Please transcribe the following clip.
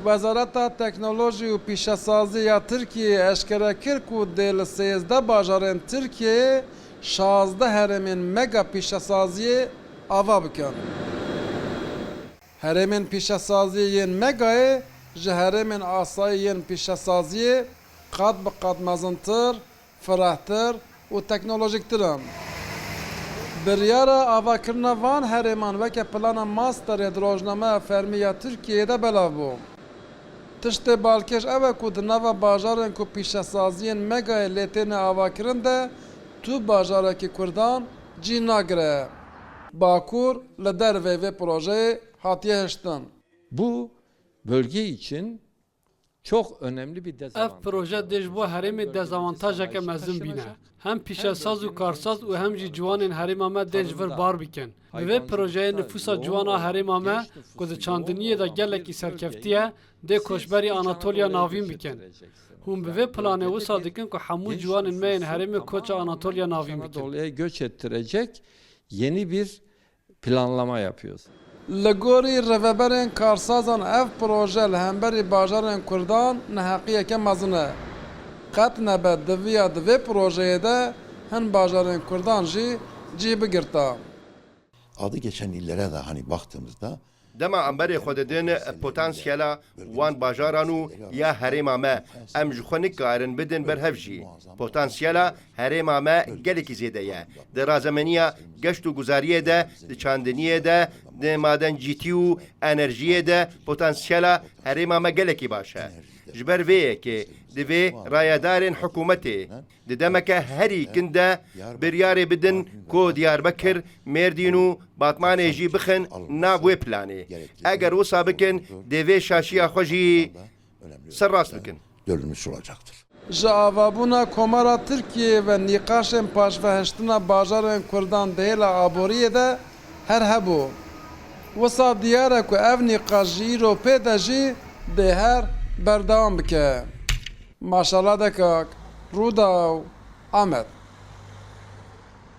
Wezareta Teknoloji û Pîşesazî ya Tirkiyeyê eşkere kir ku dê li 13 bajarên Tirkiyeyê 16 herêmên mega pîşesaziyê ava bikin. Herêmên pîşesaziyê yên megayê ji herêmên asayî yên pîşesaziyê qat bi qat mezintir, firehtir û teknolojîktir in. Biryara avakirina van herêman weke plana masterê di Rojnameya Fermî ya Tirkiyeyê de belav bû. Tiştê balkêş ew e ku di nava bajarên ku pîşesaziyên megayê lê têne avakirin de tu bajarekî Kurdan cî nagire. Bakur li dervê vê projeyê hatiye hiştin. Bu bölge için çok önemli bir Ev dezavantaj. proje dêj bo herêmê dezavantajeke mezin bîne. Hem pîşesaz û karsaz û hem jî ciwanên herêma me dêj vir bar bikin. Bi vê projeyê nüfusa ciwana herêma me ku di çandiniyê de gelekî serkeftiye dê koçberî Anatolya navîn bikin. Hûn bi vê planê wisa dikin ku hemû ciwanên me yên herêmê koça Anatolya navîn bikin. Anadolu'ya göç ettirecek yeni bir planlama yapıyoruz. Li gorî rêveberên karsazan ev proje li hemberî bajarên Kurdan neheqiyeke mezin e. Qet nebe diviya di vê projeyê de hin bajarên Kurdan jî cî bigirta. Adı geçen illere de hani baktığımızda Dema amberê xwe didin potansiyela wan bajaran û ya herêma me em ji xwe nikarin bidin berhev jî. Potansiyela herêma me gelekî zêde ye. Di razemeniya geşt û guzariyê de, di çandiniyê de, di madencîtî û enerjiyê de potansiyela herêma me gelekî baş e. Ji ber vê yekê divê rayedarên hikûmetê di demeke herî kin de biryarê bidin ku Diyarbekir, Mêrdîn û Batmanê jî bixin nav wê planê. Eger wisa bikin divê şaşiya xwe jî serrast bikin. dönülmüş olacaktır. Ji avabûna Komara Tirkiyeyê ve nîqaşên paşvehiştina bajarên Kurdan di hêla aboriyê de her hebû. Wisa diyar e ku ev nîqaş ji îro pê de jî dê her berdewam bike. Maşallah dekak, Rûdaw, Amed.